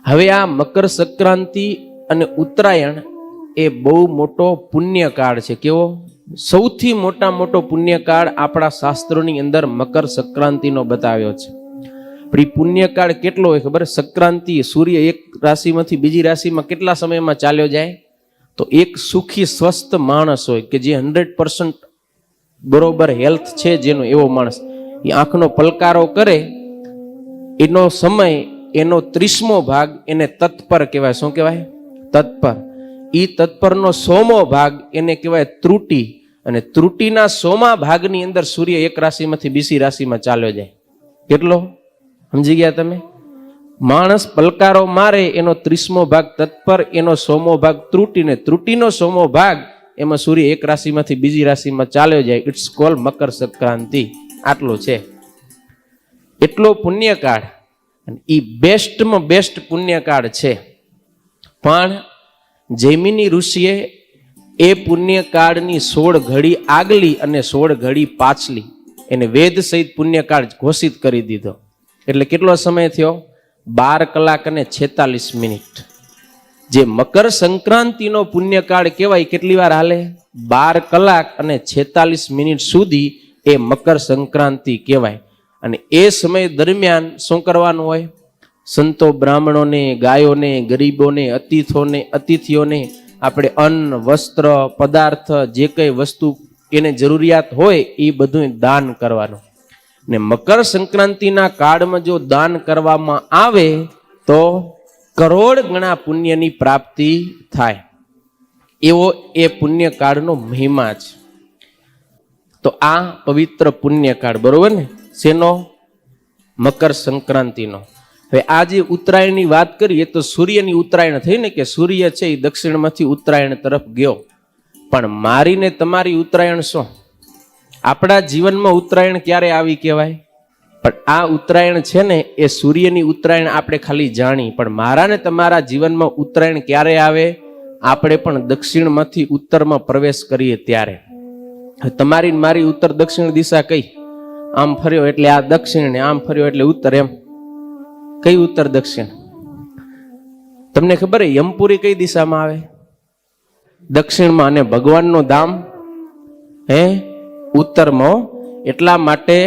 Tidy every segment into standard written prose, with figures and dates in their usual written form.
હવે આ મકર સંક્રાંતિ અને ઉત્તરાયણ એ બહુ મોટો પુણ્યકાળ છે. કેવો? સૌથી મોટો પુણ્યકાળ આપણા શાસ્ત્રોની અંદર મકર સંક્રાંતિનો બતાવ્યો છે. પણ એ પુણ્યકાળ કેટલો હોય ખબર? સંક્રાંતિ સૂર્ય એક રાશિમાંથી બીજી રાશિમાં કેટલા સમયમાં ચાલ્યો જાય? તો એક સુખી સ્વસ્થ માણસ હોય કે જે 100% બરોબર હેલ્થ છે જેનો, એવો માણસ એ આંખનો પલકારો કરે એનો સમય, એનો 30મો ભાગ એને તત્પર કહેવાય. શું કહેવાય? તત્પર. એ તત્પરનો 100મો ભાગ એને કહેવાય ત્રુટિ. અને ત્રુટિના 100મા ભાગની અંદર સૂર્ય એક રાશિમાંથી બીજી રાશિમાં ચાલ્યો જાય. કેટલો? સમજી ગયા તમે? માણસ પલકારો મારે એનો 30મો ભાગ તત્પર, એનો 100મો ભાગ ત્રુટિ, ને ત્રુટિનો 100મો ભાગ એમાં સૂર્ય એક રાશિમાંથી બીજી રાશિમાં ચાલ્યો જાય. It's call Makar Sankranti. આટલું છે. એટલો પુણ્યકાળ, અને એ બેસ્ટમાં બેસ્ટ પુણ્યકાળ છે. પણ જૈમિની ઋષિએ એ પુણ્યકાળની 16 ઘડી આગલી અને 16 ઘડી પાછલી એને વેદ સહિત પુણ્યકાળ ઘોષિત કરી દીધો. એટલે કેટલો સમય થયો? 12 કલાક અને 46 મિનિટ. જે મકર સંક્રાંતિનો પુણ્યકાળ કહેવાય કેટલી વાર હાલે? 12 કલાક અને 46 મિનિટ સુધી એ મકર સંક્રાંતિ કહેવાય. અને એ સમય દરમિયાન શું કરવાનું હોય? સંતો, બ્રાહ્મણોને, ગાયોને, ગરીબોને, અતિથિઓને આપણે અન્ન, વસ્ત્ર, પદાર્થ, જે કઈ વસ્તુ એને જરૂરિયાત હોય એ બધું દાન કરવાનું. ને મકર સંક્રાંતિના કાળમાં જો દાન કરવામાં આવે તો કરોડ ગણા પુણ્યની પ્રાપ્તિ થાય. એવો એ પુણ્યકાળનો મહિમા છે. તો આ પવિત્ર પુણ્યકાળ, બરોબર ને? શેનો? મકર સંક્રાંતિનો. હવે આ જે ઉત્તરાયણની વાત કરીએ તો સૂર્યની ઉત્તરાયણ થઈ ને, કે સૂર્ય છે એ દક્ષિણમાંથી ઉત્તરાયણ તરફ ગયો. પણ મારીને તમારી ઉત્તરાયણ શું? આપણા જીવનમાં ઉત્તરાયણ ક્યારે આવી કહેવાય? પણ આ ઉત્તરાયણ છે ને એ સૂર્યની ઉત્તરાયણ આપણે ખાલી જાણી, પણ મારા ને તમારા જીવનમાં ઉત્તરાયણ ક્યારે આવે? આપણે પણ દક્ષિણમાંથી ઉત્તરમાં પ્રવેશ કરીએ ત્યારે. તમારી મારી ઉત્તર દક્ષિણ દિશા કઈ? આમ ફર્યો એટલે આ દક્ષિણ, ને આમ ફર્યો એટલે ઉત્તર. એમ કઈ ઉત્તર દક્ષિણ? તમને ખબર હે યમપુરી કઈ દિશામાં આવે? દક્ષિણમાં. અને ભગવાનનું ધામ ઉત્તરમાં. એટલા માટે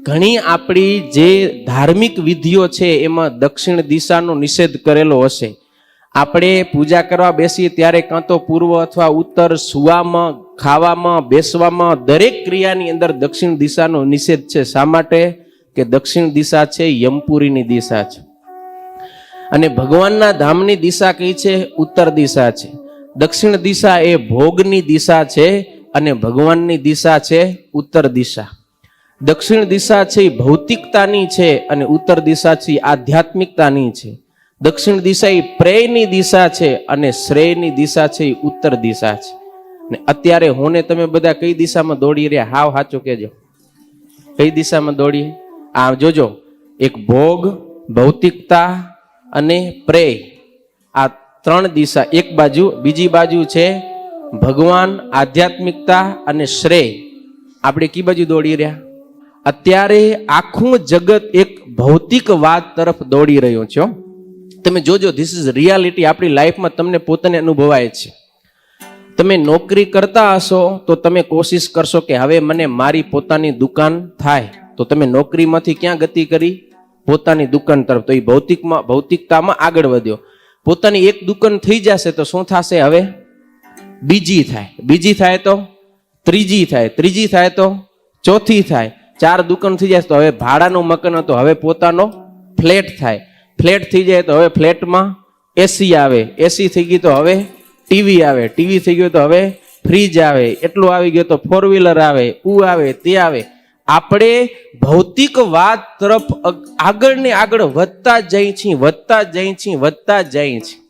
ઘણી આપણી જે ધાર્મિક વિધિઓ છે એમાં દક્ષિણ દિશાનો નિષેધ કરેલો હશે. આપણે પૂજા કરવા બેસીએ ત્યારે કાં તો પૂર્વ અથવા ઉત્તર, સુવામાં, ખાવામાં, બેસવામાં, દરેક ક્રિયાની અંદર દક્ષિણ દિશાનો નિષેધ છે. શા માટે? કે દક્ષિણ દિશા છે યમપુરીની દિશા છે. અને ભગવાનના ધામની દિશા કઈ છે? ઉત્તર દિશા છે. દક્ષિણ દિશા એ ભોગની દિશા છે અને ભગવાનની દિશા છે ઉત્તર દિશા. દક્ષિણ દિશા છે એ ભૌતિકતાની છે અને ઉત્તર દિશા છે આધ્યાત્મિકતાની છે. દક્ષિણ દિશા એ પ્રેયની દિશા છે અને શ્રેયની દિશા છે એ ઉત્તર દિશા છે. ને અત્યારે હું ને તમે બધા કઈ દિશામાં દોડી રહ્યા? હાવ સાચું કહેજો, કઈ દિશામાં દોડીએ? આ જોજો, એક ભોગ, ભૌતિકતા અને પ્રેય, આ 3 દિશા એક બાજુ, બીજી બાજુ છે ભગવાન, આધ્યાત્મિકતા અને શ્રેય. આપણે કી બાજુ દોડી રહ્યા? અત્યારે આખું જગત એક ભૌતિકવાદ તરફ દોડી રહ્યો છે. તમે જોજો, ધીસ ઇઝ રિયાલિટી. આપણી લાઈફમાં તમને પોતાને અનુભવાય છે. તમે નોકરી કરતા હશો તો તમે કોશિશ કરશો કે હવે મને મારી પોતાની દુકાન થાય. તો તમે નોકરીમાંથી ક્યાં ગતિ કરી? પોતાની દુકાન તરફ. તો એ ભૌતિકતામાં આગળ વધ્યો. પોતાની એક દુકાન થઈ જશે તો શું થશે? હવે બીજી થાય, બીજી થાય તો ત્રીજી થાય, ત્રીજી થાય તો ચોથી થાય. 4 દુકાન થઈ જાય તો હવે ભાડાનું મકાન હતો, હવે પોતાનો ફ્લેટ થાય. ફ્લેટ થઈ જાય તો હવે ફ્લેટમાં એસી આવે, એસી થઈ ગઈ તો હવે ટીવી આવે, ટીવી થઈ ગયું તો હવે ફ્રીજ આવે, એટલું આવી ગયું તો 4 વ્હીલર આવે, આવે તે આવે. આપણે ભૌતિક વાત તરફ આગળ ને આગળ વધતા જઈ છીએ, વધતા જઈ છીએ, વધતા જઈ છીએ.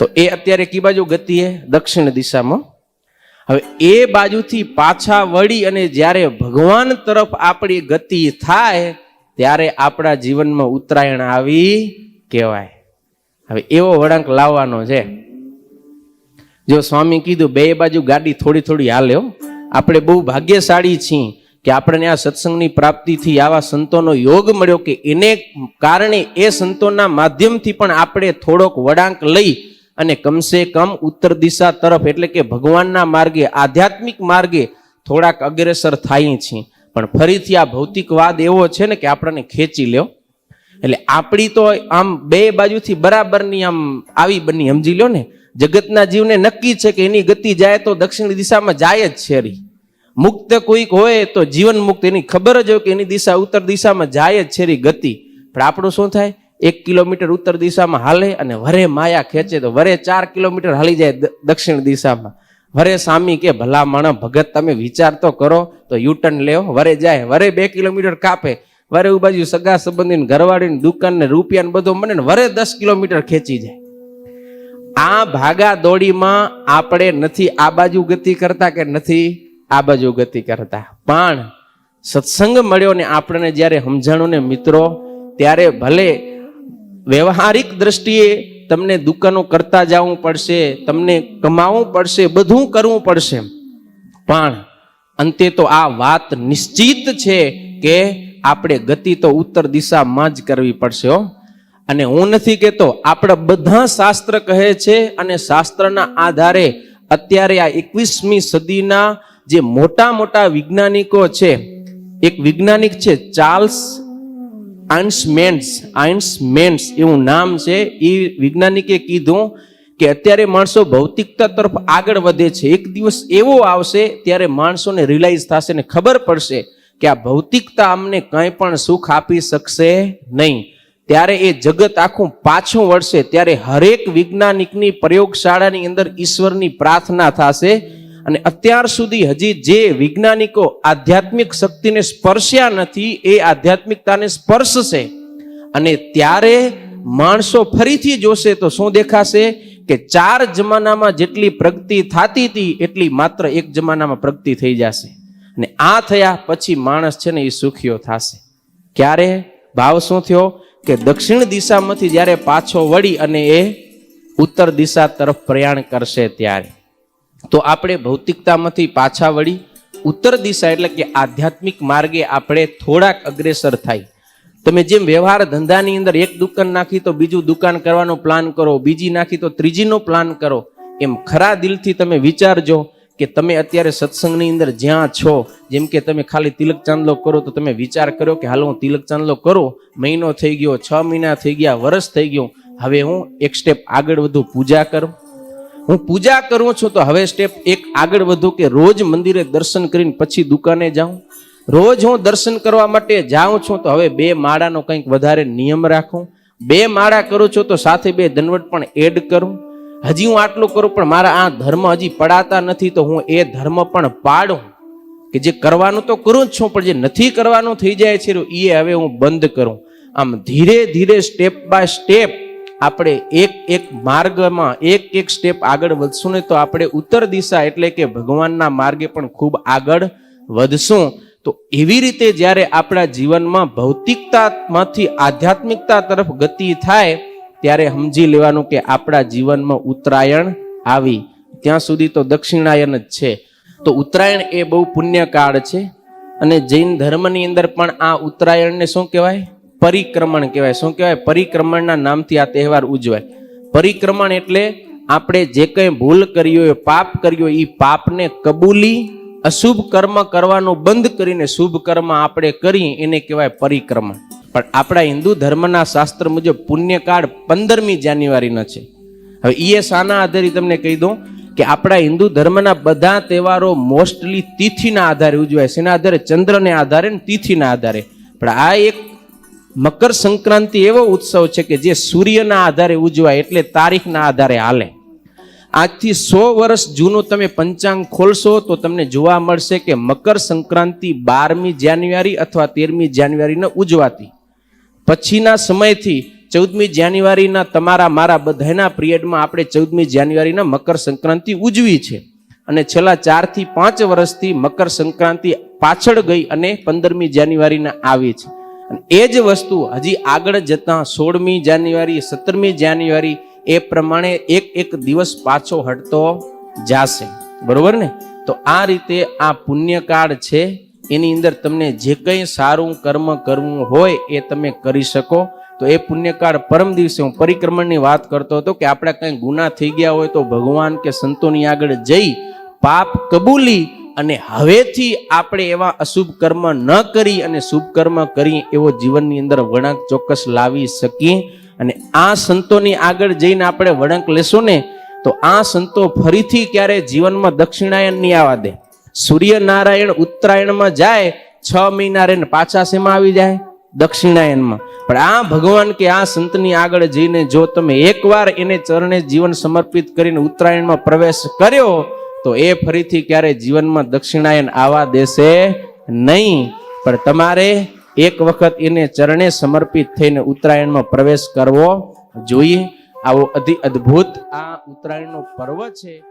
તો એ અત્યારે કી બાજુ ગતિએ? દક્ષિણ દિશામાં. હવે એ બાજુથી પાછા વળી અને જ્યારે ભગવાન તરફ આપણી ગતિ થાય ત્યારે આપણા જીવનમાં ઉત્તરાયણ આવી કહેવાય. હવે એવો વળાંક લાવવાનો છે. જો સ્વામી કીધું બે બાજુ ગાડી થોડી થોડી હાલે. આપણે બહુ ભાગ્યશાળી છીએ કે આપણને આ સત્સંગની પ્રાપ્તિથી આવા સંતોનો યોગ મળ્યો કે એને કારણે એ સંતોના માધ્યમથી પણ આપણે થોડોક વળાંક લઈ અને કમસે કમ ઉત્તર દિશા તરફ એટલે કે ભગવાનના માર્ગે આધ્યાત્મિક માર્ગે થોડાક અગ્રેસર થાય છીએ. પણ ફરીથી આ ભૌતિકવાદ એવો છે ને કે આપણને ખેંચી લ્યો. એટલે આપણી તો આમ બે બાજુથી બરાબરની આમ આવી બની સમજી લ્યો ને. જગતના જીવને નક્કી છે કે એની ગતિ જાય તો દક્ષિણ દિશામાં જાય જ છે. મુક્ત કોઈક હોય તો જીવન મુક્ત, એની ખબર જ હોય કે એની દિશા ઉત્તર દિશામાં જાય જ છે ગતિ. પણ આપણું શું થાય? 1 કિલોમીટર ઉત્તર દિશામાં હાલે અને વરે માયા ખેંચે તો વરે 4 કિલોમીટર હાલી જાય દક્ષિણ દિશામાં. વરે સામી કે ભલા માણસ ભગત તમે વિચાર તો કરો, તો યુટર્ન લેવો, વરે જાય, વરે 2 કિલોમીટર કાપે, વરે એ બાજુ સગા સંબંધી ઘરવાળીની દુકાન ને રૂપિયા ને બધું મને વરે 10 કિલોમીટર ખેંચી જાય. આ ભાગા દોડીમાં આપણે નથી આ બાજુ ગતિ કરતા કે નથી આ બાજુ ગતિ કરતા. પણ સત્સંગ મળ્યો ને આપણને જ્યારે સમજાણું ને મિત્રો, ત્યારે ભલે વ્યવહારિક દ્રષ્ટિએ તમને દુકાનો કરતા જવું પડશે, તમને કમાવું પડશે, બધું કરવું પડશે, પણ અંતે તો આ વાત નિશ્ચિત છે કે આપણે ગતિ તો ઉત્તર દિશામાં જ કરવી પડશે હો. અને હું નથી કહેતો, આપણા બધા શાસ્ત્ર કહે છે અને શાસ્ત્રના આધારે અત્યારે આ 21મી સદીના જે મોટા મોટા વૈજ્ઞાનિકો છે, એક વૈજ્ઞાનિક છે ચાર્લ્સ આઇન્સ્ટાઇન એવું નામ છે. એ વૈજ્ઞાનિકે કીધું કે અત્યારે માણસો ભૌતિકતા તરફ આગળ વધે છે. એક દિવસ એવો આવશે ત્યારે માણસોને રિયલાઇઝ થશે ને ખબર પડશે કે આ ભૌતિકતા અમને કંઈ પણ સુખ આપી શકશે નહીં. ત્યારે એ જગત આખું પાછું વળશે. ત્યારે હરેક વૈજ્ઞાનિકની પ્રયોગશાળાની અંદર ઈશ્વરની પ્રાર્થના થશે. અને અત્યાર સુધી હજી જે વૈજ્ઞાનિકો આધ્યાત્મિક શક્તિને સ્પર્શ્યા નથી એ આધ્યાત્મિકતાને સ્પર્શશે. અને ત્યારે માણસો ફરીથી જોશે તો શું દેખાશે કે 4 જમાનામાં જેટલી પ્રગતિ થતી હતી એટલી માત્ર 1 જમાનામાં પ્રગતિ થઈ જશે. અને આ થયા પછી માણસ છે ને એ સુખીઓ થશે. ક્યારે? ભાવ શું થયો કે દક્ષિણ દિશામાંથી જ્યારે પાછો વળી અને એ ઉત્તર દિશા તરફ પ્રયાણ કરશે ત્યારે. તો આપણે ભૌતિકતામાંથી પાછા વળી ઉત્તર દિશા એટલે કે આધ્યાત્મિક માર્ગે આપણે થોડાક અગ્રેસર થાય. તમે જેમ વ્યવહાર ધંધાની અંદર એક દુકાન નાખી તો બીજું દુકાન કરવાનો પ્લાન કરો, બીજી નાખી તો ત્રીજીનો પ્લાન કરો, એમ ખરા દિલથી તમે વિચારજો કે તમે અત્યારે સત્સંગની અંદર જ્યાં છો, જેમ કે તમે ખાલી તિલક ચાંદલો કરો તો તમે વિચાર કર્યો કે હાલો હું તિલક ચાંદલો કરું, મહિનો થઈ ગયો, 6 મહિના થઈ ગયા, વર્ષ થઈ ગયું, હવે હું એક સ્ટેપ આગળ વધુ, પૂજા કરું. હું પૂજા કરું છું તો હવે સ્ટેપ એક આગળ વધુ કે રોજ મંદિરે દર્શન કરીને પછી દુકાને જાઉં. રોજ હું દર્શન કરવા માટે જાઉં છું તો હવે 2 માળાનો કંઈક વધારે નિયમ રાખું. 2 માળા કરું છું તો સાથે 2 દંડવટ પણ એડ કરું. હજી હું આટલું કરું પણ મારા આ ધર્મ હજી પડાતા નથી તો હું એ ધર્મ પણ પાડું. કે જે કરવાનું તો કરું જ છું પણ જે નથી કરવાનું થઈ જાય છે એ હવે હું બંધ કરું. આમ ધીરે ધીરે સ્ટેપ બાય સ્ટેપ આપણે એક માર્ગમાં એક સ્ટેપ આગળ વધશું ને તો આપણે ઉત્તર દિશા એટલે કે ભગવાનના માર્ગે પણ ખૂબ આગળ વધશું. તો એવી રીતે જ્યારે આપણા જીવનમાં ભૌતિકતામાંથી આધ્યાત્મિકતા તરફ ગતિ થાય ત્યારે સમજી લેવાનું કે આપણા જીવનમાં ઉત્તરાયણ આવી. ત્યાં સુધી તો દક્ષિણાયન જ છે. તો ઉત્તરાયણ એ બહુ પુણ્યકાળ છે. અને જૈન ધર્મની અંદર પણ આ ઉત્તરાયણને શું કહેવાય? પરિક્રમણ કહેવાય. શું કહેવાય? પરિક્રમણના નામથી આ તહેવાર ઉજવાય. પરિક્રમણ એટલે આપણે જે કંઈ ભૂલ કરી હોય, પાપ કર્યો હોય, એ પાપને કબૂલી અશુભ કર્મ કરવાનું બંધ કરીને શુભ કર્મ આપણે કરી એને કહેવાય પરિક્રમણ. પણ આપણા હિન્દુ ધર્મના શાસ્ત્ર મુજબ પુણ્યકાળ 15મી જાન્યુઆરીનો છે. હવે એ શાના આધારે તમને કહી દઉં કે આપણા હિન્દુ ધર્મના બધા તહેવારો મોસ્ટલી તિથિના આધારે ઉજવાય. શેના આધારે? ચંદ્રને આધારે ને તિથિના આધારે. પણ આ એક મકર સંક્રાંતિ એવો ઉત્સવ છે કે જે સૂર્યના આધારે ઉજવાય એટલે તારીખના આધારે હાલે. આજથી 100 વર્ષ જૂનું તમે પંચાંગ ખોલશો તો તમને જોવા મળશે કે મકર સંક્રાંતિ 12મી જાન્યુઆરી અથવા 13મી જાન્યુઆરીને ઉજવાતી. પછીના સમયથી 14મી જાન્યુઆરીના તમારા મારા બધાના પિરિયડમાં આપણે 14મી જાન્યુઆરીના મકર સંક્રાંતિ ઉજવી છે. અને છેલ્લા 4 થી 5 વર્ષથી મકર સંક્રાંતિ પાછળ ગઈ અને 15મી જાન્યુઆરીના આવી છે. અને એ જ વસ્તુ હજી આગળ જતા 16મી જાન્યુઆરી, 17મી જાન્યુઆરી એ પ્રમાણે એક દિવસ પાછો હટતો જાશે. બરોબર ને? તો આ રીતે આ પુણ્યકાળ છે એની અંદર તમને જે કંઈ સારું કર્મ કરવું હોય એ તમે કરી શકો. તો એ પુણ્યકાળ પરમ દિવસે હું પરિક્રમણની વાત કરતો હતો કે આપણે કંઈ ગુના થઈ ગયા હોય તો ભગવાન કે સંતોની આગળ જઈ પાપ કબૂલી અને હવેથી આપણે એવા અશુભ કર્મ ન કરી અને શુભ કર્મ કરી એવો જીવનની અંદર વળાંક ચોક્કસ લાવી શકીએ. અને આ સંતોની આગળ જઈને આપણે વળાંક લેશું ને તો આ સંતો ફરીથી ક્યારે જીવનમાં દક્ષિણાયન નહીં આવવા દે. સૂર્યનારાયણ ઉત્તરાયણમાં જાય 6 મહિના રહીને પાછા શેમાં આવી જાય? દક્ષિણાયનમાં. પણ આ ભગવાન કે આ સંતની આગળ જઈને જો તમે એકવાર એને ચરણે જીવન સમર્પિત કરીને ઉત્તરાયણમાં પ્રવેશ કર્યો તો એ ફરીથી ક્યારે જીવનમાં દક્ષિણાયન આવવા દેશે નહીં. પણ તમારે એક વખત એને ચરણે સમર્પિત થઈને ઉત્તરાયણમાં પ્રવેશ કરવો જોઈએ. આવો અતિ અદ્ભુત આ ઉત્તરાયણનો પર્વ છે.